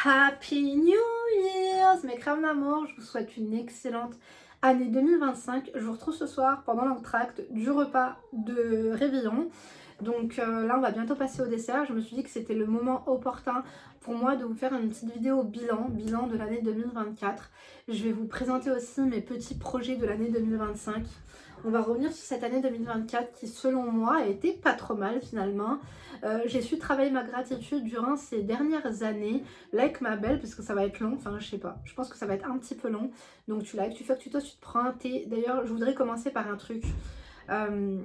Happy New Year's, mes crèmes d'amour, je vous souhaite une excellente année 2025. Je vous retrouve ce soir pendant l'entracte du repas de réveillon. Donc là on va bientôt passer au dessert. Je me suis dit que c'était le moment opportun pour moi de vous faire une petite vidéo bilan de l'année 2024. Je vais vous présenter aussi mes petits projets de l'année 2025. On va revenir sur cette année 2024 qui selon moi a été pas trop mal finalement. J'ai su travailler ma gratitude durant ces dernières années, like ma belle, parce que ça va être long, enfin je sais pas, je pense que ça va être un petit peu long. Donc tu likes, tu fais que tu tosses, tu te prends un thé. D'ailleurs je voudrais commencer par un truc. Euh,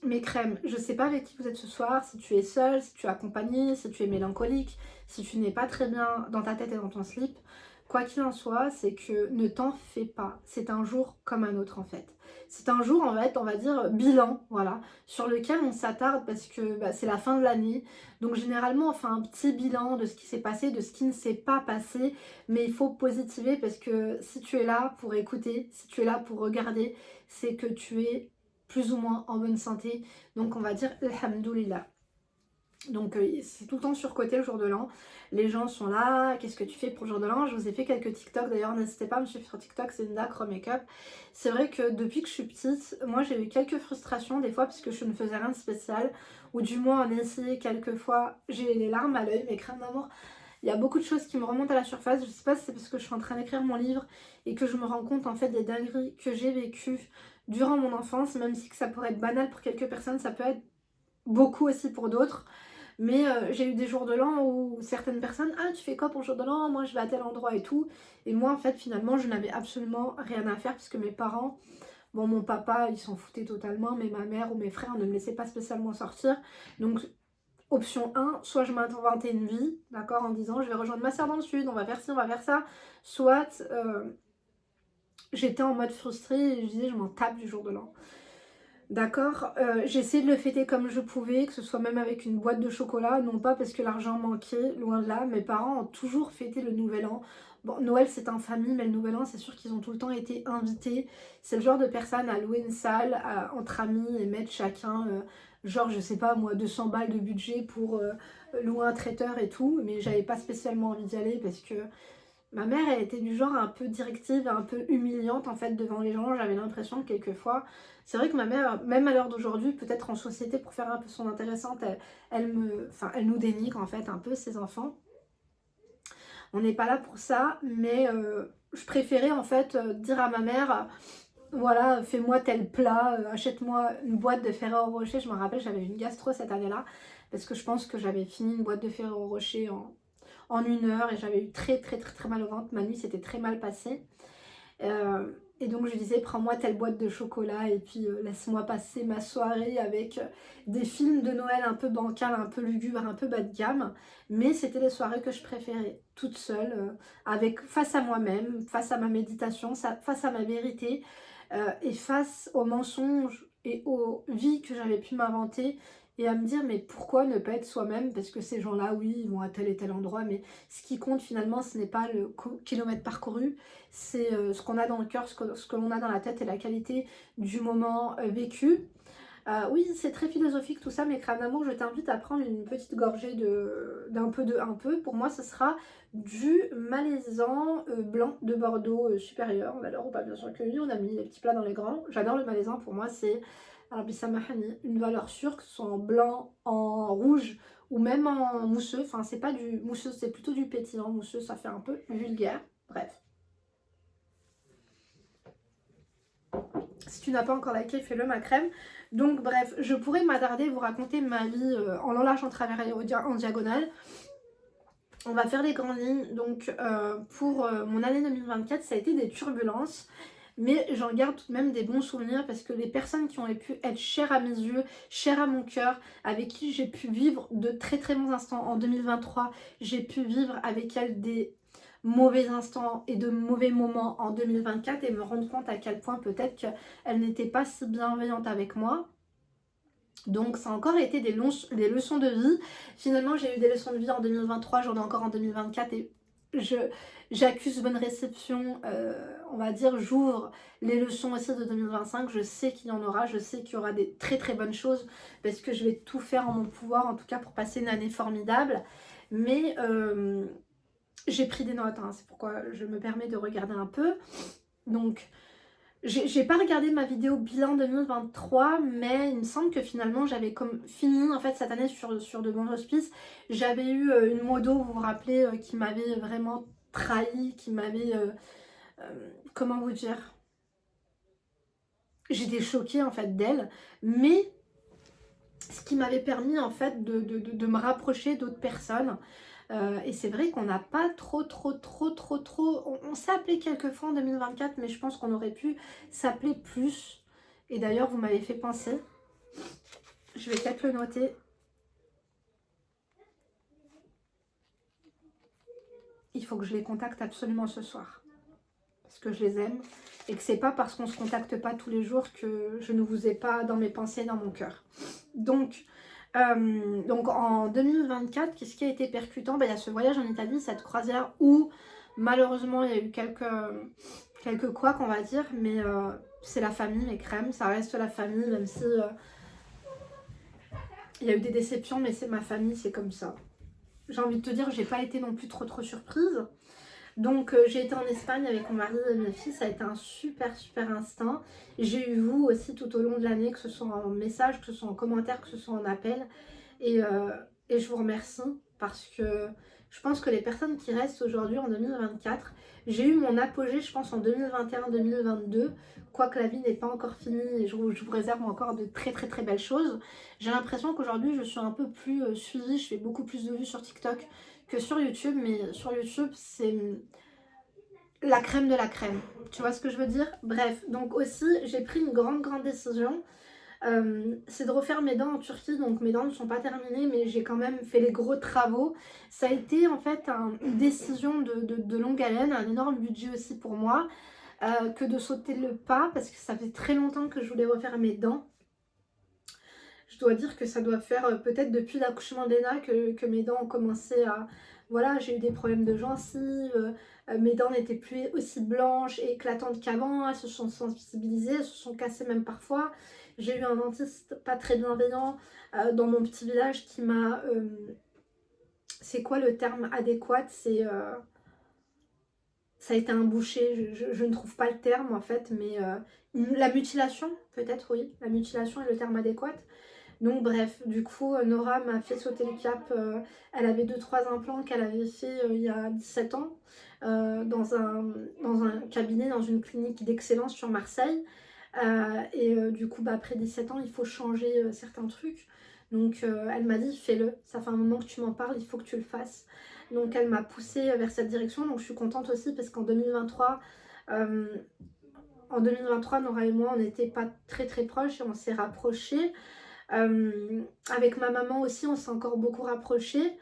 Mes crèmes, je sais pas avec qui vous êtes ce soir, si tu es seule, si tu es accompagnée, si tu es mélancolique, si tu n'es pas très bien dans ta tête et dans ton slip. Quoi qu'il en soit, c'est que ne t'en fais pas. C'est un jour comme un autre en fait. C'est un jour en fait, on va dire bilan, voilà, sur lequel on s'attarde parce que c'est la fin de l'année. Donc généralement on fait un petit bilan de ce qui s'est passé, de ce qui ne s'est pas passé. Mais il faut positiver parce que si tu es là pour écouter, si tu es là pour regarder, c'est que tu es plus ou moins en bonne santé. Donc on va dire Alhamdoulilah. Donc c'est tout le temps surcoté le jour de l'an. Les gens sont là, qu'est-ce que tu fais pour le jour de l'an? Je vous ai fait quelques TikTok, d'ailleurs n'hésitez pas à me suivre sur TikTok, c'est Linda Chrome Makeup. C'est vrai que depuis que je suis petite, moi j'ai eu quelques frustrations des fois parce que je ne faisais rien de spécial. Ou du moins en essayé quelques fois, j'ai les larmes à l'œil, mes crèmes d'amour. Il y a beaucoup de choses qui me remontent à la surface. Je sais pas si c'est parce que je suis en train d'écrire mon livre et que je me rends compte en fait des dingueries que j'ai vécues durant mon enfance, même si que ça pourrait être banal pour quelques personnes, ça peut être beaucoup aussi pour d'autres. Mais j'ai eu des jours de l'an où certaines personnes, ah tu fais quoi pour le jour de l'an? Moi je vais à tel endroit et tout. Et moi en fait finalement je n'avais absolument rien à faire parce que mes parents, bon mon papa ils s'en foutaient totalement, mais ma mère ou mes frères ne me laissaient pas spécialement sortir. Donc option 1, soit je m'inventais une vie, d'accord, en disant je vais rejoindre ma soeur dans le sud, on va faire ci, on va faire ça. Soit j'étais en mode frustrée et je disais je m'en tape du jour de l'an. D'accord, j'ai essayé de le fêter comme je pouvais, que ce soit même avec une boîte de chocolat, non pas parce que l'argent manquait, loin de là. Mes parents ont toujours fêté le nouvel an. Bon, Noël c'est en famille, mais le nouvel an c'est sûr qu'ils ont tout le temps été invités. C'est le genre de personne à louer une salle entre amis et mettre chacun, genre je sais pas moi, 200 balles de budget pour louer un traiteur et tout. Mais j'avais pas spécialement envie d'y aller parce que ma mère, elle était du genre un peu directive, un peu humiliante en fait devant les gens. J'avais l'impression que quelquefois, c'est vrai que ma mère, même à l'heure d'aujourd'hui, peut-être en société pour faire un peu son intéressante, elle nous dénigre en fait un peu ses enfants. On n'est pas là pour ça, mais je préférais en fait dire à ma mère, voilà, fais-moi tel plat, achète-moi une boîte de Ferrero Rocher. Je me rappelle, j'avais eu une gastro cette année-là parce que je pense que j'avais fini une boîte de Ferrero Rocher en 1 heure et j'avais eu très mal au ventre. Ma nuit s'était très mal passée. Et donc je lui disais prends-moi telle boîte de chocolat et puis laisse-moi passer ma soirée avec des films de Noël un peu bancal, un peu lugubre, un peu bas de gamme. Mais c'était les soirées que je préférais, toute seule, face à moi-même, face à ma méditation, face à ma vérité et face aux mensonges et aux vies que j'avais pu m'inventer et à me dire mais pourquoi ne pas être soi-même, parce que ces gens-là oui ils vont à tel et tel endroit mais ce qui compte finalement ce n'est pas le kilomètre parcouru, c'est ce qu'on a dans le cœur, ce que l'on a dans la tête et la qualité du moment vécu. Oui, c'est très philosophique tout ça, mais crâne d'amour, je t'invite à prendre une petite gorgée d'un peu de un peu. Pour moi, ce sera du malaisan blanc de Bordeaux supérieur. Alors, ou pas bien sûr que oui, on a mis les petits plats dans les grands. J'adore le malaisan, pour moi, c'est une valeur sûre, que ce soit en blanc, en rouge ou même en mousseux. Enfin, c'est pas du mousseux, c'est plutôt du pétillant. Mousseux, ça fait un peu vulgaire. Bref. Si tu n'as pas encore liké, fais-le ma crème. Donc bref, je pourrais m'attarder, vous raconter ma vie en long, large, en travers et en diagonale. On va faire les grandes lignes. Donc pour mon année 2024, ça a été des turbulences. Mais j'en garde tout de même des bons souvenirs parce que les personnes qui ont pu être chères à mes yeux, chères à mon cœur, avec qui j'ai pu vivre de très bons instants en 2023, j'ai pu vivre avec elles des mauvais instants et de mauvais moments en 2024 et me rendre compte à quel point peut-être qu'elles n'étaient pas si bienveillantes avec moi. Donc ça a encore été des leçons de vie. Finalement j'ai eu des leçons de vie en 2023, j'en ai encore en 2024 et j'accuse bonne réception, on va dire, j'ouvre les leçons aussi de 2025, je sais qu'il y en aura, je sais qu'il y aura des très bonnes choses parce que je vais tout faire en mon pouvoir en tout cas pour passer une année formidable. Mais J'ai pris des notes, hein, c'est pourquoi je me permets de regarder un peu. Donc, j'ai pas regardé ma vidéo bilan 2023, mais il me semble que finalement j'avais comme fini en fait cette année sur de bons auspices. J'avais eu une modo, vous vous rappelez, qui m'avait vraiment trahi, qui m'avait... comment vous dire? J'étais choquée en fait d'elle, mais ce qui m'avait permis en fait de me rapprocher d'autres personnes. Et c'est vrai qu'on n'a pas on s'est appelé quelques fois en 2024, mais je pense qu'on aurait pu s'appeler plus. Et d'ailleurs, vous m'avez fait penser. Je vais peut-être le noter. Il faut que je les contacte absolument ce soir. Parce que je les aime. Et que c'est pas parce qu'on se contacte pas tous les jours que je ne vous ai pas dans mes pensées, dans mon cœur. Donc en 2024, qu'est-ce qui a été percutant? Il y a ce voyage en Italie, cette croisière où malheureusement il y a eu quelques couacs, on va dire, mais c'est la famille, les crèmes, ça reste la famille, même si il y a eu des déceptions, mais c'est ma famille, c'est comme ça. J'ai envie de te dire, j'ai pas été non plus trop surprise. Donc j'ai été en Espagne avec mon mari et mes filles, ça a été un super instant. J'ai eu vous aussi tout au long de l'année, que ce soit en message, que ce soit en commentaire, que ce soit en appel. Et, euh, et je vous remercie parce que je pense que les personnes qui restent aujourd'hui en 2024, j'ai eu mon apogée je pense en 2021-2022, quoique la vie n'est pas encore finie et je vous réserve encore de très belles choses. J'ai l'impression qu'aujourd'hui je suis un peu plus suivie, je fais beaucoup plus de vues sur TikTok que sur YouTube, mais sur YouTube c'est la crème de la crème. Tu vois ce que je veux dire? Bref, donc aussi j'ai pris une grande décision. C'est de refaire mes dents en Turquie, donc mes dents ne sont pas terminées, mais j'ai quand même fait les gros travaux. Ça a été en fait une décision de longue haleine, un énorme budget aussi pour moi, que de sauter le pas, parce que ça fait très longtemps que je voulais refaire mes dents. Je dois dire que ça doit faire peut-être depuis l'accouchement d'Ena que mes dents ont commencé à... Voilà, j'ai eu des problèmes de gencives, mes dents n'étaient plus aussi blanches et éclatantes qu'avant, elles se sont sensibilisées, elles se sont cassées même parfois. J'ai eu un dentiste pas très bienveillant dans mon petit village qui m'a... c'est quoi le terme adéquat? C'est... ça a été un boucher, je ne trouve pas le terme en fait, mais la mutilation, peut-être oui, la mutilation est le terme adéquat. Donc bref, du coup, Nora m'a fait sauter le cap. Elle avait 2-3 implants qu'elle avait fait il y a 17 ans dans un cabinet, dans une clinique d'excellence sur Marseille. Du coup, après 17 ans, il faut changer certains trucs. Donc elle m'a dit, fais-le. Ça fait un moment que tu m'en parles, il faut que tu le fasses. Donc elle m'a poussée vers cette direction. Donc je suis contente aussi parce qu'en 2023... Nora et moi, on n'était pas très proches et on s'est rapprochés. Avec ma maman aussi, on s'est encore beaucoup rapprochés.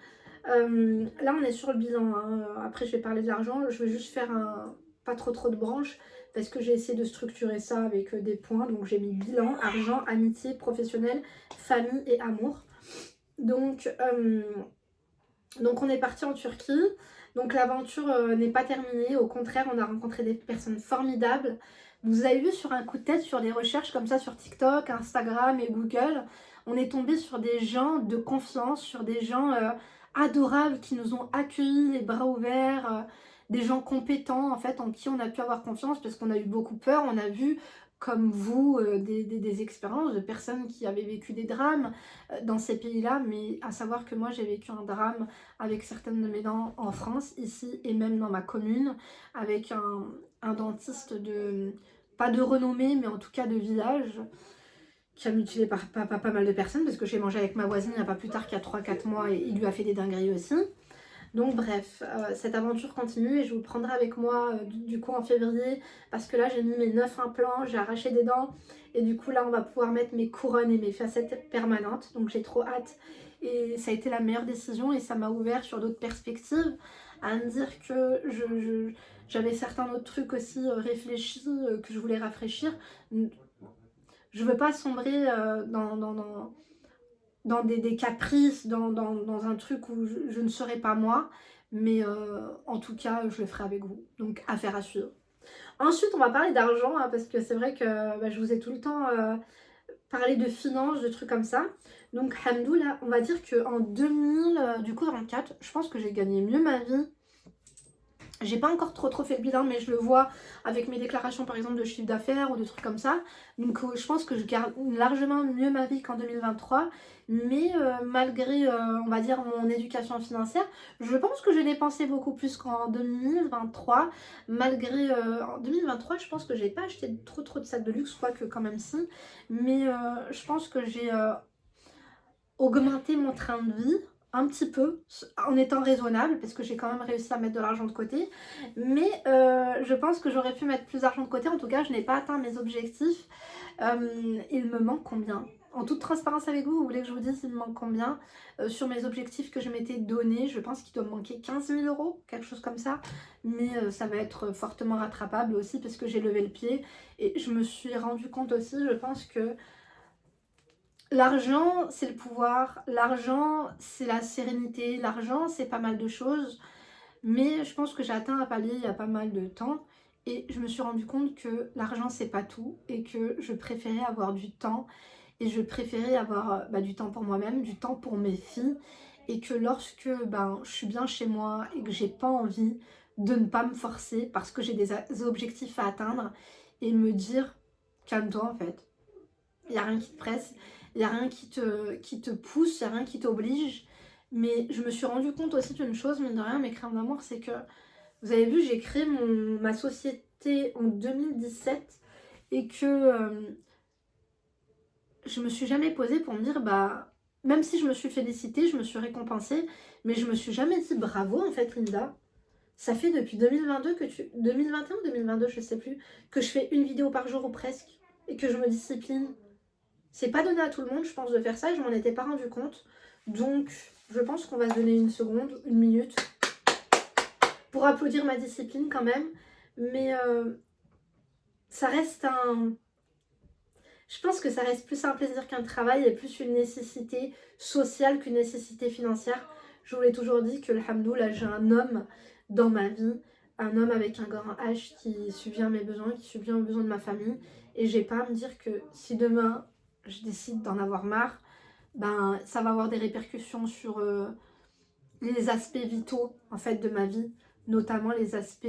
Là, on est sur le bilan, hein. Après, je vais parler de l'argent. Je vais juste faire pas trop de branches parce que j'ai essayé de structurer ça avec des points. Donc, j'ai mis bilan, argent, amitié, professionnel, famille et amour. Donc on est parti en Turquie. Donc, l'aventure n'est pas terminée. Au contraire, on a rencontré des personnes formidables. Vous avez vu sur un coup de tête, sur des recherches comme ça sur TikTok, Instagram et Google, on est tombé sur des gens de confiance, sur des gens adorables qui nous ont accueillis les bras ouverts, des gens compétents en fait en qui on a pu avoir confiance parce qu'on a eu beaucoup peur. On a vu comme vous des expériences de personnes qui avaient vécu des drames dans ces pays-là, mais à savoir que moi j'ai vécu un drame avec certaines de mes dents en France, ici et même dans ma commune, avec un dentiste pas de renommée, mais en tout cas de village, qui a mutilé pas mal de personnes, parce que j'ai mangé avec ma voisine il n'y a pas plus tard qu'il y a 3-4 mois, et il lui a fait des dingueries aussi. Donc bref, cette aventure continue et je vous prendrai avec moi du coup en février, parce que là j'ai mis mes 9 implants, j'ai arraché des dents, et du coup là on va pouvoir mettre mes couronnes et mes facettes permanentes, donc j'ai trop hâte. Et ça a été la meilleure décision et ça m'a ouvert sur d'autres perspectives, à me dire que j'avais certains autres trucs aussi réfléchis que je voulais rafraîchir. Je veux pas sombrer dans des caprices, dans un truc où je ne serai pas moi, mais en tout cas je le ferai avec vous, donc affaire à suivre. Ensuite on va parler d'argent, hein, parce que c'est vrai que je vous ai tout le temps parlé de finances, de trucs comme ça. Donc hamdoulah, on va dire qu'en 2024, je pense que j'ai gagné mieux ma vie J'ai pas encore trop fait le bilan, mais je le vois avec mes déclarations par exemple de chiffre d'affaires ou de trucs comme ça. Donc je pense que je garde largement mieux ma vie qu'en 2023. Mais malgré, on va dire, mon éducation financière, je pense que j'ai dépensé beaucoup plus qu'en 2023. Malgré, en 2023, je pense que j'ai pas acheté trop de sacs de luxe, quoique quand même si. Mais je pense que j'ai augmenté mon train de vie un petit peu en étant raisonnable parce que j'ai quand même réussi à mettre de l'argent de côté, mais je pense que j'aurais pu mettre plus d'argent de côté. En tout cas, je n'ai pas atteint mes objectifs. Il me manque combien? En toute transparence avec vous, vous voulez que je vous dise il me manque combien? Sur mes objectifs que je m'étais donné, je pense qu'il doit me manquer 15 000 euros, quelque chose comme ça. Mais ça va être fortement rattrapable aussi parce que j'ai levé le pied. Et je me suis rendu compte aussi, je pense que l'argent, c'est le pouvoir, l'argent, c'est la sérénité, l'argent, c'est pas mal de choses. Mais je pense que j'ai atteint un palier il y a pas mal de temps et je me suis rendu compte que l'argent, c'est pas tout et que je préférais avoir du temps et je préférais avoir du temps pour moi-même, du temps pour mes filles et que lorsque je suis bien chez moi et que j'ai pas envie de ne pas me forcer parce que j'ai des objectifs à atteindre et me dire calme-toi en fait. Il n'y a rien qui te presse, il n'y a rien qui te pousse, il n'y a rien qui t'oblige. Mais je me suis rendu compte aussi d'une chose, mine de rien, mes crèmes d'amour, c'est que, vous avez vu, j'ai créé ma société en 2017 et que je me suis jamais posée pour me dire, même si je me suis félicitée, je me suis récompensée, mais je me suis jamais dit bravo en fait, Linda. Ça fait depuis 2022 2021 ou 2022, je sais plus, que je fais une vidéo par jour ou presque et que je me discipline. C'est pas donné à tout le monde, je pense, de faire ça et je m'en étais pas rendu compte. Donc, je pense qu'on va se donner une seconde, une minute pour applaudir ma discipline quand même. Mais ça reste un... Je pense que ça reste plus un plaisir qu'un travail et plus une nécessité sociale qu'une nécessité financière. Je vous l'ai toujours dit que, alhamdoulilah, j'ai un homme dans ma vie, un homme avec un grand H qui subvient à mes besoins, qui subvient aux besoins de ma famille. Et j'ai pas à me dire que si demain je décide d'en avoir marre, ça va avoir des répercussions sur les aspects vitaux en fait de ma vie, notamment les aspects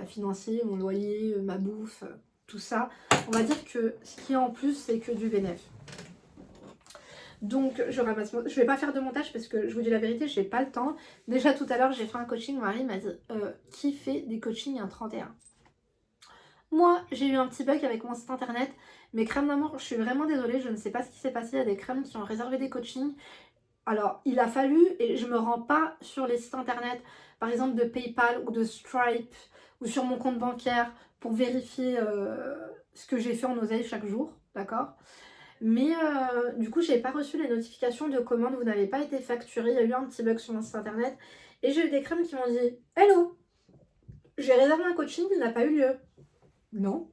financiers, mon loyer, ma bouffe, tout ça. On va dire que ce qui est en plus, c'est que du bénéf. Donc je ramasse, je vais pas faire de montage parce que je vous dis la vérité, j'ai pas le temps. Déjà tout à l'heure j'ai fait un coaching, mon mari m'a dit qui fait des coachings un 31? Moi j'ai eu un petit bug avec mon site internet, mes crèmes d'amour, je suis vraiment désolée, je ne sais pas ce qui s'est passé, il y a des crèmes qui ont réservé des coachings. Alors, il a fallu, et je me rends pas sur les sites internet, par exemple de PayPal ou de Stripe, ou sur mon compte bancaire, pour vérifier ce que j'ai fait en oseille chaque jour, d'accord? Mais du coup, j'ai pas reçu les notifications de commande, vous n'avez pas été facturé, il y a eu un petit bug sur mon site internet, et j'ai eu des crèmes qui m'ont dit « Hello, j'ai réservé un coaching, il n'a pas eu lieu. » Non.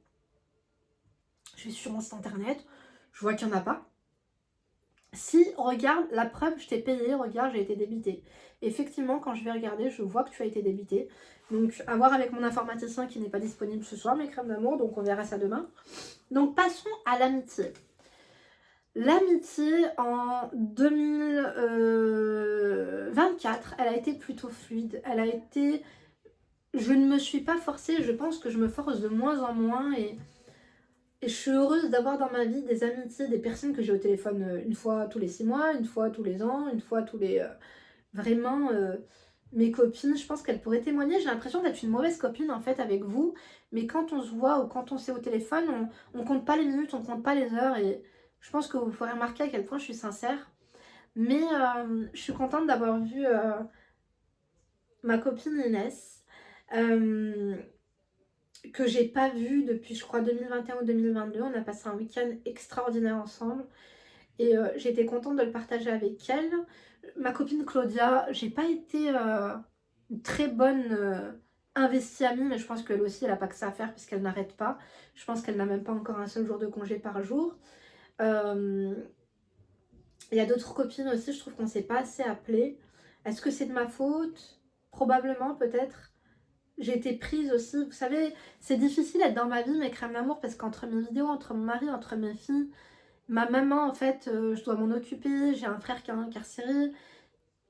Je vais sur mon site internet, je vois qu'il n'y en a pas. Si, regarde, la preuve, je t'ai payé, regarde, j'ai été débitée. Effectivement, quand je vais regarder, je vois que tu as été débitée. Donc, à voir avec mon informaticien qui n'est pas disponible ce soir, mes crèmes d'amour, donc on verra ça demain. Donc, passons à l'amitié. L'amitié en 2024, elle a été plutôt fluide. Elle a été... Je ne me suis pas forcée, je pense que je me force de moins en moins et je suis heureuse d'avoir dans ma vie des amitiés, des personnes que j'ai au téléphone une fois tous les 6 mois, une fois tous les ans, une fois tous les... vraiment, mes copines, je pense qu'elles pourraient témoigner. J'ai l'impression d'être une mauvaise copine en fait avec vous. Mais quand on se voit ou quand on s'est au téléphone, on compte pas les minutes, on compte pas les heures. Et je pense que vous pourrez remarquer à quel point je suis sincère. Mais je suis contente d'avoir vu ma copine Inès. Que j'ai pas vue depuis je crois 2021 ou 2022. On a passé un week-end extraordinaire ensemble et j'ai été contente de le partager avec elle. Ma copine Claudia, j'ai pas été une très bonne investie amie, mais je pense qu'elle aussi elle a pas que ça à faire parce qu'elle n'arrête pas. Je pense qu'elle n'a même pas encore un seul jour de congé par jour. Il y a d'autres copines aussi, je trouve qu'on s'est pas assez appelé. Est-ce que c'est de ma faute? Probablement, peut-être. J'ai été prise aussi, vous savez, c'est difficile d'être dans ma vie, mes crèmes d'amour, parce qu'entre mes vidéos, entre mon mari, entre mes filles, ma maman, en fait, je dois m'en occuper, j'ai un frère qui est incarcéré,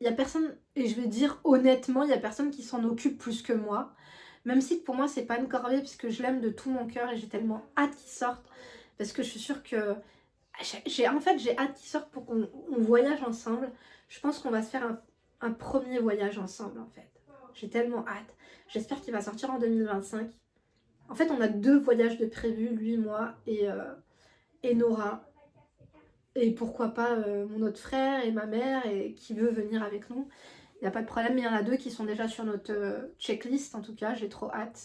il y a personne, et je vais dire honnêtement, il y a personne qui s'en occupe plus que moi. Même si pour moi c'est pas une corvée parce que je l'aime de tout mon cœur et j'ai tellement hâte qu'il sorte. Parce que je suis sûre que j'ai hâte qu'il sorte pour qu'on voyage ensemble. Je pense qu'on va se faire un premier voyage ensemble en fait. J'ai tellement hâte. J'espère qu'il va sortir en 2025. En fait, on a 2 voyages de prévus, lui, moi et Nora. Et pourquoi pas mon autre frère et ma mère et qui veut venir avec nous. Il n'y a pas de problème, mais il y en a 2 qui sont déjà sur notre checklist en tout cas, j'ai trop hâte.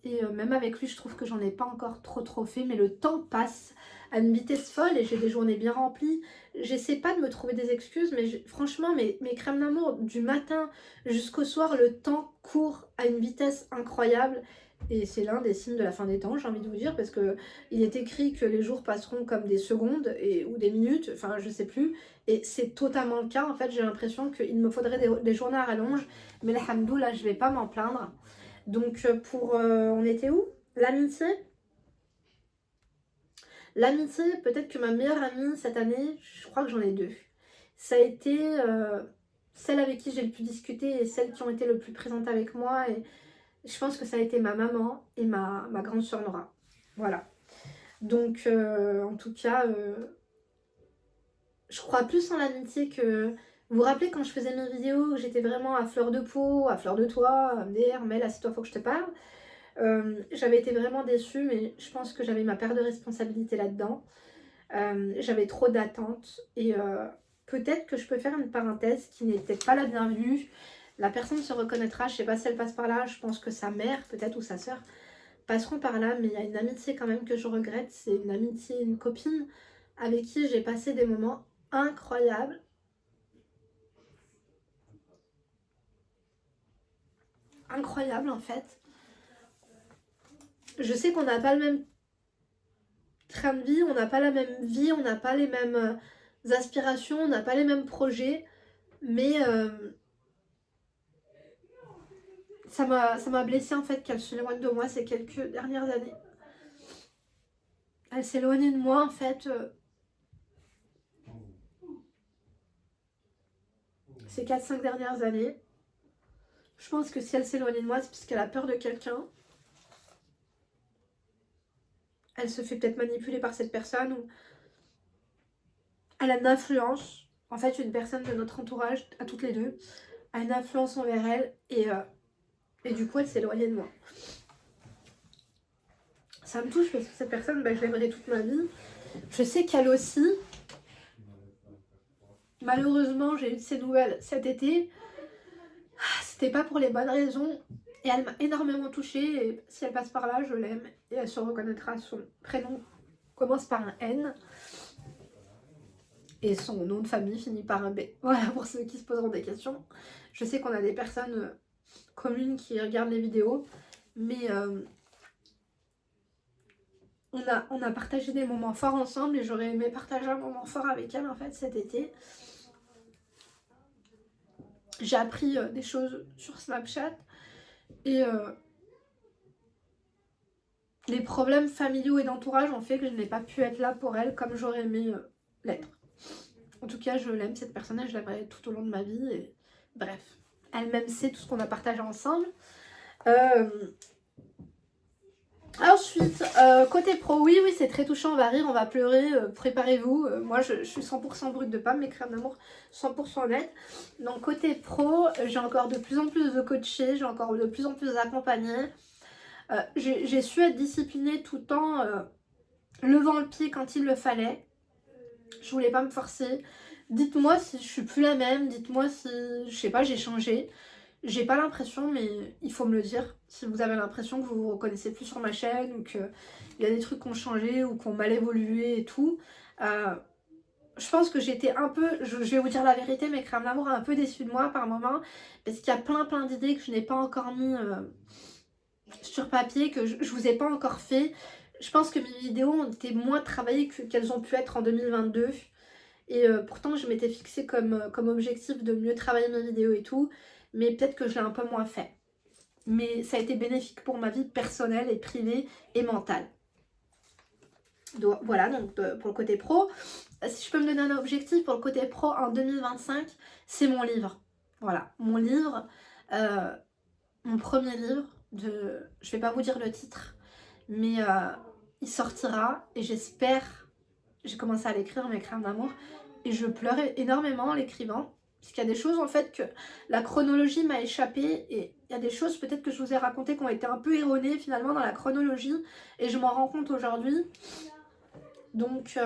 Et même avec lui, je trouve que j'en ai pas encore trop fait, mais le temps passe à une vitesse folle et j'ai des journées bien remplies. J'essaie pas de me trouver des excuses, mais franchement, mes crèmes d'amour, du matin jusqu'au soir, le temps court à une vitesse incroyable. Et c'est l'un des signes de la fin des temps, j'ai envie de vous dire, parce que il est écrit que les jours passeront comme des secondes ou des minutes, enfin je sais plus. Et c'est totalement le cas, en fait, j'ai l'impression qu'il me faudrait des journées à rallonge, mais alhamdoulilah, je vais pas m'en plaindre. Donc on était où? L'amitié. L'amitié, peut-être que ma meilleure amie cette année, je crois que j'en ai 2. Ça a été celle avec qui j'ai le plus discuté et celles qui ont été le plus présentes avec moi. Et je pense que ça a été ma maman et ma grande sœur Nora. Voilà. Donc en tout cas, je crois plus en l'amitié que... Vous vous rappelez quand je faisais mes vidéos, j'étais vraiment à fleur de peau, à fleur de toit, à me dire, Mel, assieds-toi, faut que je te parle. J'avais été vraiment déçue, mais je pense que j'avais ma part de responsabilité là-dedans. J'avais trop d'attentes et peut-être que je peux faire une parenthèse qui n'est peut-être pas la bienvenue. La personne se reconnaîtra, je sais pas si elle passe par là, je pense que sa mère peut-être ou sa soeur passeront par là, mais il y a une amitié quand même que je regrette, c'est une amitié, une copine avec qui j'ai passé des moments incroyables. Incroyables en fait. Je sais qu'on n'a pas le même train de vie, on n'a pas la même vie, on n'a pas les mêmes aspirations, on n'a pas les mêmes projets, mais ça m'a blessée en fait qu'elle s'éloigne de moi ces quelques dernières années. Elle s'est éloignée de moi en fait ces 4-5 dernières années. Je pense que si elle s'est éloignée de moi, c'est parce qu'elle a peur de quelqu'un. Elle se fait peut-être manipuler par cette personne ou elle a une influence. En fait, une personne de notre entourage, à toutes les 2, a une influence envers elle et du coup, elle s'est éloignée de moi. Ça me touche parce que cette personne, je l'aimerai toute ma vie. Je sais qu'elle aussi, malheureusement, j'ai eu de ses nouvelles cet été. C'était pas pour les bonnes raisons. Et elle m'a énormément touchée. Et si elle passe par là, je l'aime. Et elle se reconnaîtra. Son prénom commence par un N. Et son nom de famille finit par un B. Voilà, pour ceux qui se poseront des questions. Je sais qu'on a des personnes communes qui regardent les vidéos. Mais on a partagé des moments forts ensemble. Et j'aurais aimé partager un moment fort avec elle, en fait, cet été. J'ai appris des choses sur Snapchat. Et les problèmes familiaux et d'entourage ont fait que je n'ai pas pu être là pour elle comme j'aurais aimé l'être. En tout cas, je l'aime cette personne et je l'aimerai tout au long de ma vie. Et... Bref, elle-même sait tout ce qu'on a partagé ensemble. Ensuite, côté pro, oui, c'est très touchant, on va rire, on va pleurer, préparez-vous. Moi, je suis 100% brute de pomme, mes crèmes d'amour 100% honnêtes. Donc côté pro, j'ai encore de plus en plus de coachés, j'ai encore de plus en plus d'accompagnés. J'ai su être disciplinée tout en levant le pied quand il le fallait. Je voulais pas me forcer. Dites-moi si je suis plus la même, dites-moi si, je sais pas, j'ai changé. J'ai pas l'impression, mais il faut me le dire. Si vous avez l'impression que vous vous reconnaissez plus sur ma chaîne ou qu'il y a des trucs qui ont changé ou qui ont mal évolué et tout. Je pense que j'étais un peu, je vais vous dire la vérité, mes crèmes d'amour un peu déçue de moi par moment. Parce qu'il y a plein d'idées que je n'ai pas encore mis sur papier, que je vous ai pas encore fait. Je pense que mes vidéos ont été moins travaillées qu'elles ont pu être en 2022. Et pourtant je m'étais fixé comme objectif de mieux travailler mes vidéos et tout. Mais peut-être que je l'ai un peu moins fait. Mais ça a été bénéfique pour ma vie personnelle et privée et mentale. Voilà, donc pour le côté pro. Si je peux me donner un objectif pour le côté pro en 2025, c'est mon livre. Voilà, mon livre, mon premier livre, je vais pas vous dire le titre, mais il sortira et j'espère, j'ai commencé à l'écrire, mes crayons d'amour, et je pleurais énormément en l'écrivant, parce qu'il y a des choses en fait que la chronologie m'a échappé, et il y a des choses peut-être que je vous ai racontées qui ont été un peu erronées finalement dans la chronologie, et je m'en rends compte aujourd'hui. Donc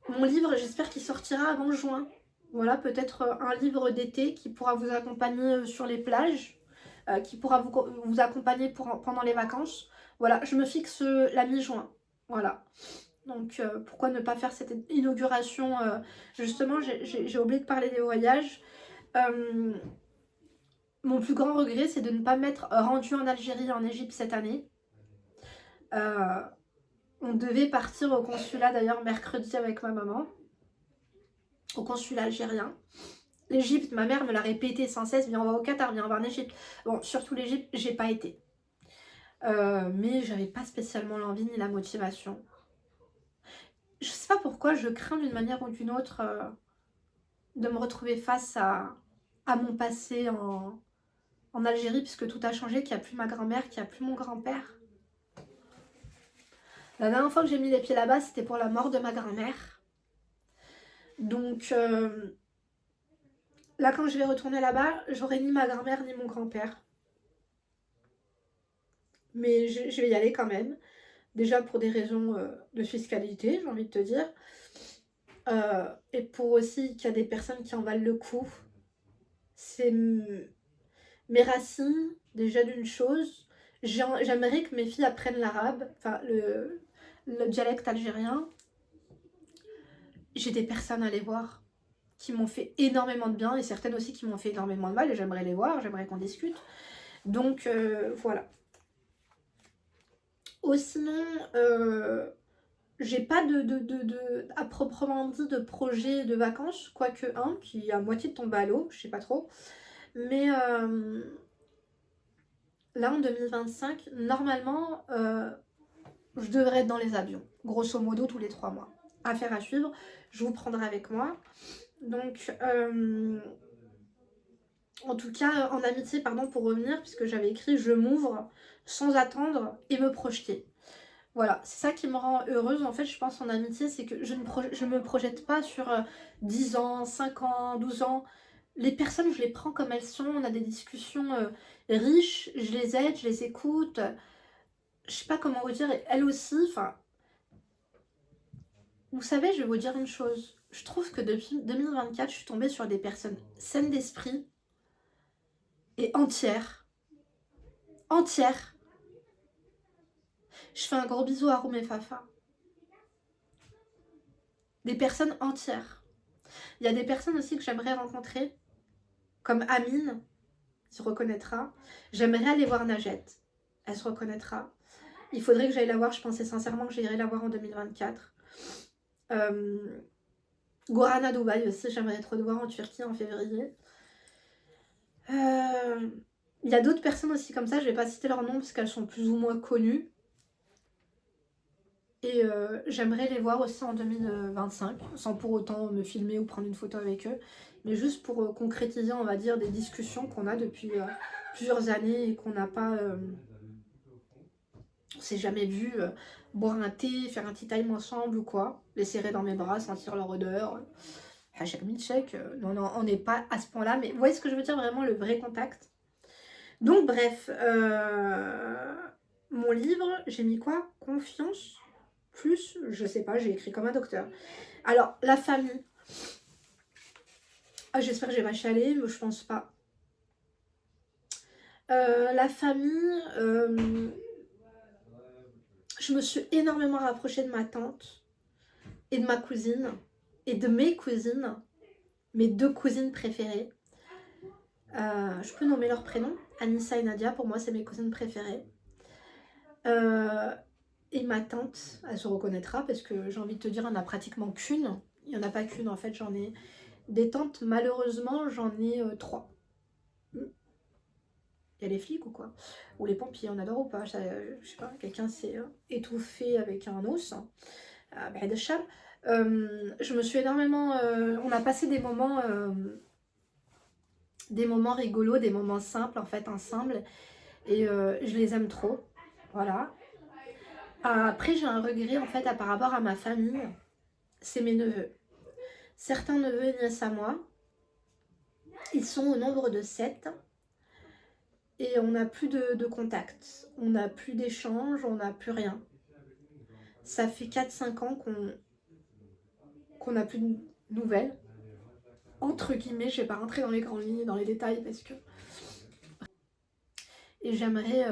mon livre, j'espère qu'il sortira avant juin. Voilà, peut-être un livre d'été qui pourra vous accompagner sur les plages, qui pourra vous accompagner pendant les vacances. Voilà, je me fixe la mi-juin. Voilà. Donc pourquoi ne pas faire cette inauguration justement, j'ai oublié de parler des voyages. Mon plus grand regret, c'est de ne pas m'être rendue en Algérie et en Égypte cette année. On devait partir au consulat d'ailleurs mercredi avec ma maman. Au consulat algérien. L'Égypte, ma mère me l'a répété sans cesse, viens on va au Qatar, viens on va en Égypte. Bon, surtout l'Égypte, j'ai pas été. Mais j'avais pas spécialement l'envie ni la motivation. Je sais pas pourquoi, je crains d'une manière ou d'une autre de me retrouver face à mon passé en Algérie, puisque tout a changé, qu'il n'y a plus ma grand-mère, qu'il n'y a plus mon grand-père. La dernière fois que j'ai mis les pieds là-bas, c'était pour la mort de ma grand-mère. Donc là, quand je vais retourner là-bas, j'aurai ni ma grand-mère ni mon grand-père. Mais je vais y aller quand même. Déjà pour des raisons de fiscalité, j'ai envie de te dire. Et pour aussi qu'il y a des personnes qui en valent le coup. C'est mes racines, déjà d'une chose. J'aimerais que mes filles apprennent l'arabe, enfin le dialecte algérien. J'ai des personnes à les voir qui m'ont fait énormément de bien et certaines aussi qui m'ont fait énormément de mal et j'aimerais les voir, j'aimerais qu'on discute. Donc voilà. Sinon, j'ai pas à proprement dit de projet de vacances, quoique un qui est à moitié de tombé à l'eau, je sais pas trop. Mais là en 2025, normalement, je devrais être dans les avions, grosso modo tous les 3 mois. Affaire à suivre, je vous prendrai avec moi. Donc, en tout cas, en amitié, pardon, pour revenir, puisque j'avais écrit je m'ouvre sans attendre et me projeter. Voilà, c'est ça qui me rend heureuse en fait, je pense en amitié, c'est que je ne me projette pas sur 10 ans, 5 ans, 12 ans. Les personnes, je les prends comme elles sont, on a des discussions riches, je les aide, je les écoute. Je sais pas comment vous dire, et elles aussi, enfin... Vous savez, je vais vous dire une chose. Je trouve que depuis 2024, je suis tombée sur des personnes saines d'esprit et entières. Entières. Je fais un gros bisou à Roum et Fafa. Des personnes entières. Il y a des personnes aussi que j'aimerais rencontrer, comme Amine, qui se reconnaîtra. J'aimerais aller voir Najette, elle se reconnaîtra. Il faudrait que j'aille la voir, je pensais sincèrement que j'irais la voir en 2024. Goran à Dubaï aussi, j'aimerais trop le voir en Turquie en février. Il y a d'autres personnes aussi comme ça, je vais pas citer leur nom parce qu'elles sont plus ou moins connues. Et j'aimerais les voir aussi en 2025, sans pour autant me filmer ou prendre une photo avec eux, mais juste pour concrétiser, on va dire, des discussions qu'on a depuis plusieurs années et qu'on n'a pas... on s'est jamais vu boire un thé, faire un tea time ensemble ou quoi, les serrer dans mes bras, sentir leur odeur. Hashtag milkshake, non, non, on n'est pas à ce point-là, mais vous voyez ce que je veux dire, vraiment le vrai contact. Donc bref, mon livre, j'ai mis quoi? Confiance plus, je sais pas, j'ai écrit comme un docteur. Alors, la famille. Ah, j'espère que j'ai pas chialé, mais je pense pas. La famille, je me suis énormément rapprochée de ma tante et de ma cousine et de mes cousines, mes 2 cousines préférées. Je peux nommer leurs prénoms, Anissa et Nadia, pour moi c'est mes cousines préférées. Et ma tante, elle se reconnaîtra parce que j'ai envie de te dire, il n'y en a pratiquement qu'une. Il n'y en a pas qu'une en fait, j'en ai des tantes, malheureusement j'en ai 3. Il y a les flics ou quoi? Ou les pompiers, on adore ou pas? Je sais pas, quelqu'un s'est étouffé avec un os. بعد الشر. Je me suis énormément... on a passé des moments rigolos, des moments simples en fait, ensemble. Et je les aime trop. Voilà. Après, j'ai un regret en fait par rapport à ma famille. C'est mes neveux. Certains neveux et nièces à moi, ils sont au nombre de 7. Et on n'a plus de contact. On n'a plus d'échange, on n'a plus rien. Ça fait 4-5 ans qu'on n'a plus de nouvelles. Entre guillemets, je vais pas rentrer dans les grandes lignes, dans les détails parce que... Et j'aimerais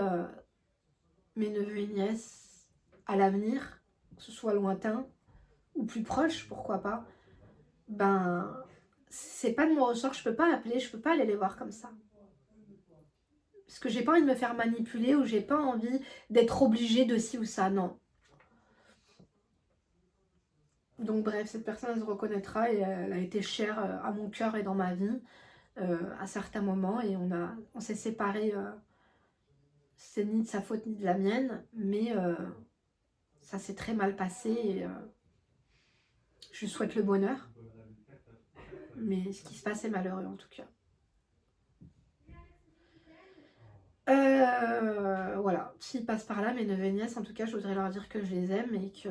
mes neveux et nièces à l'avenir, que ce soit lointain ou plus proche, pourquoi pas, ben c'est pas de mon ressort, je peux pas appeler, je peux pas aller les voir comme ça. Parce que j'ai pas envie de me faire manipuler ou j'ai pas envie d'être obligée de ci ou ça, non. Donc bref, cette personne elle se reconnaîtra et elle a été chère à mon cœur et dans ma vie à certains moments et on s'est séparés, c'est ni de sa faute ni de la mienne, mais ça s'est très mal passé et je lui souhaite le bonheur. Mais ce qui se passe est malheureux en tout cas. Voilà, s'ils passent par là, mes neveux et nièces, en tout cas, je voudrais leur dire que je les aime et que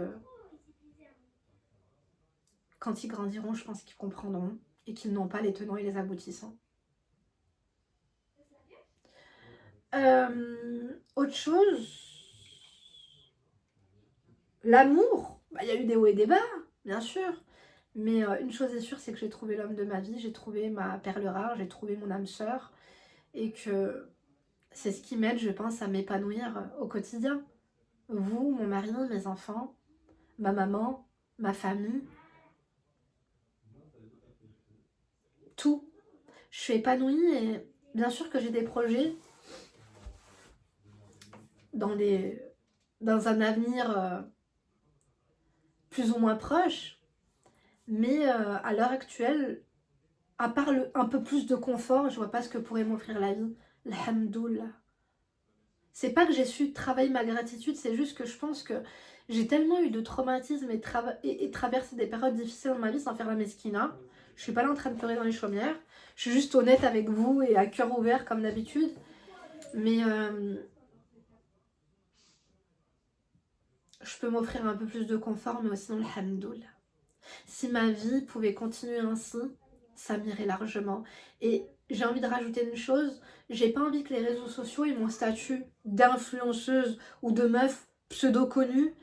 quand ils grandiront, je pense qu'ils comprendront et qu'ils n'ont pas les tenants et les aboutissants. Autre chose, l'amour, il y a eu des hauts et des bas, bien sûr. Mais une chose est sûre, c'est que j'ai trouvé l'homme de ma vie, j'ai trouvé ma perle rare, j'ai trouvé mon âme sœur. Et que c'est ce qui m'aide, je pense, à m'épanouir au quotidien. Vous, mon mari, mes enfants, ma maman, ma famille, tout. Je suis épanouie et bien sûr que j'ai des projets dans un avenir plus ou moins proche. Mais à l'heure actuelle, à part un peu plus de confort, je vois pas ce que pourrait m'offrir la vie. Alhamdoulilah. C'est pas que j'ai su travailler ma gratitude, c'est juste que je pense que j'ai tellement eu de traumatismes et traversé des périodes difficiles dans ma vie sans faire la mesquina. Je suis pas là en train de pleurer dans les chaumières. Je suis juste honnête avec vous et à cœur ouvert comme d'habitude. Mais je peux m'offrir un peu plus de confort, mais aussi dans le hamdoul. Si ma vie pouvait continuer ainsi, ça m'irait largement. Et j'ai envie de rajouter une chose, j'ai pas envie que les réseaux sociaux et mon statut d'influenceuse ou de meuf pseudo-connue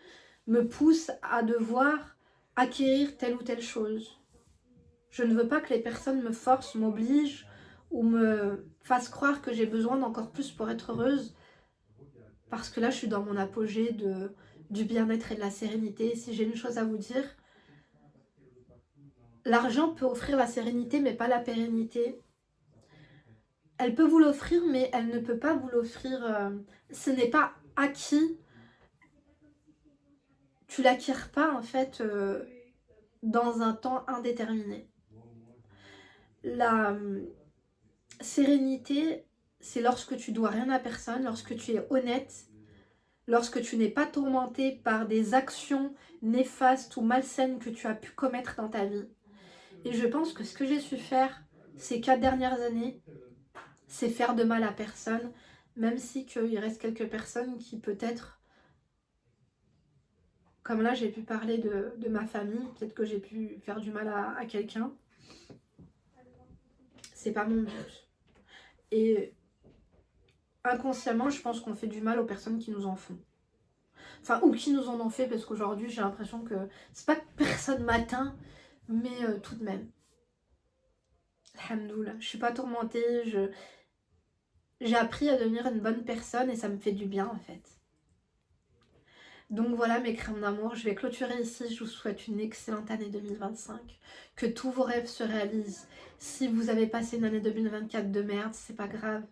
me poussent à devoir acquérir telle ou telle chose. Je ne veux pas que les personnes me forcent, m'obligent ou me fassent croire que j'ai besoin d'encore plus pour être heureuse. Parce que là, je suis dans mon apogée du bien-être et de la sérénité. Si j'ai une chose à vous dire, l'argent peut offrir la sérénité, mais pas la pérennité. Elle peut vous l'offrir, mais elle ne peut pas vous l'offrir. Ce n'est pas acquis. Tu l'acquiers pas, en fait, dans un temps indéterminé. La sérénité, c'est lorsque tu dois rien à personne, lorsque tu es honnête, lorsque tu n'es pas tourmenté par des actions néfastes ou malsaines que tu as pu commettre dans ta vie. Et je pense que ce que j'ai su faire ces 4 dernières années, c'est faire de mal à personne, même si qu'il reste quelques personnes qui peut-être, comme là j'ai pu parler de ma famille, peut-être que j'ai pu faire du mal à quelqu'un. C'est pas mon but. Et inconsciemment, je pense qu'on fait du mal aux personnes qui nous en font. Enfin, ou qui nous en ont fait, parce qu'aujourd'hui j'ai l'impression que c'est pas que personne m'atteint, mais tout de même. Alhamdoulilah, je suis pas tourmentée, j'ai appris à devenir une bonne personne et ça me fait du bien en fait. Donc voilà mes crèmes d'amour, je vais clôturer ici, je vous souhaite une excellente année 2025, que tous vos rêves se réalisent. Si vous avez passé une année 2024 de merde, c'est pas grave,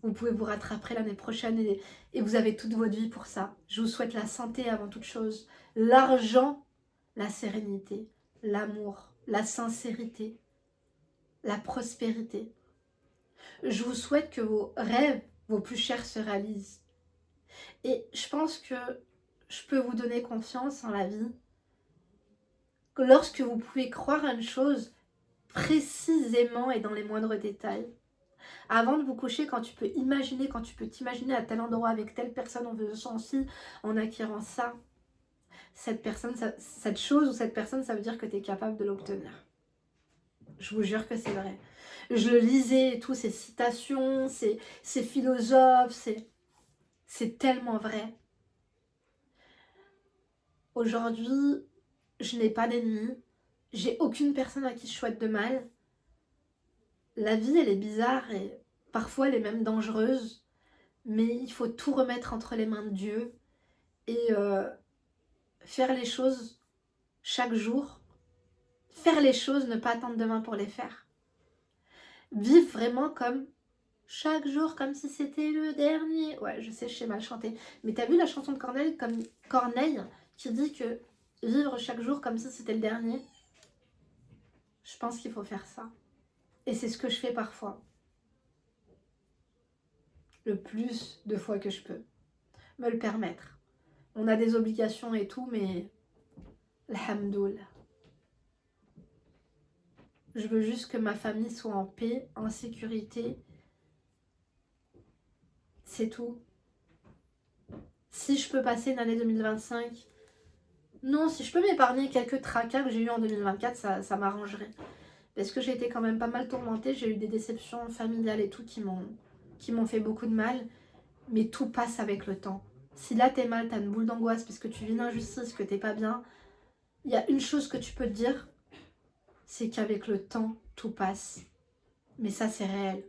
vous pouvez vous rattraper l'année prochaine et vous avez toute votre vie pour ça. Je vous souhaite la santé avant toute chose, l'argent, la sérénité, l'amour, la sincérité, la prospérité. Je vous souhaite que vos rêves vos plus chers se réalisent. Et je pense que je peux vous donner confiance en la vie que lorsque vous pouvez croire à une chose précisément et dans les moindres détails. Avant de vous coucher, quand tu peux t'imaginer à tel endroit avec telle personne en faisant ci, en acquérant ça, cette personne, cette chose ou cette personne, ça veut dire que tu es capable de l'obtenir. Je vous jure que c'est vrai. Je le lisais et tout, ces citations, ces philosophes, c'est tellement vrai. Aujourd'hui, je n'ai pas d'ennemis. J'ai aucune personne à qui je souhaite de mal. La vie, elle est bizarre et parfois elle est même dangereuse. Mais il faut tout remettre entre les mains de Dieu et faire les choses chaque jour. Faire les choses, ne pas attendre demain pour les faire. Vivre vraiment comme chaque jour, comme si c'était le dernier. Ouais, je sais, je sais mal chanter. Mais t'as vu la chanson de Corneille qui dit que vivre chaque jour comme si c'était le dernier? Je pense qu'il faut faire ça. Et c'est ce que je fais parfois. Le plus de fois que je peux. Me le permettre. On a des obligations et tout, mais alhamdoulilah. Je veux juste que ma famille soit en paix, en sécurité. C'est tout. Si je peux passer une année 2025, non, si je peux m'épargner quelques tracas que j'ai eu en 2024, ça m'arrangerait. Parce que j'ai été quand même pas mal tourmentée, j'ai eu des déceptions familiales et tout qui m'ont fait beaucoup de mal. Mais tout passe avec le temps. Si là t'es mal, t'as une boule d'angoisse parce que tu vis une injustice, que t'es pas bien, il y a une chose que tu peux te dire, c'est qu'avec le temps, tout passe. Mais ça, c'est réel.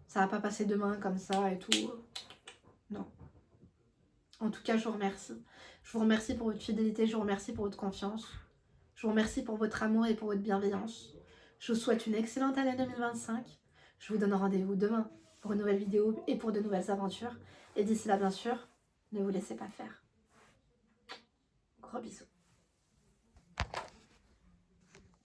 Ça va pas passer demain comme ça et tout. Non. En tout cas, je vous remercie. Je vous remercie pour votre fidélité, je vous remercie pour votre confiance. Je vous remercie pour votre amour et pour votre bienveillance. Je vous souhaite une excellente année 2025. Je vous donne rendez-vous demain pour une nouvelle vidéo et pour de nouvelles aventures. Et d'ici là, bien sûr, ne vous laissez pas faire. Gros bisous.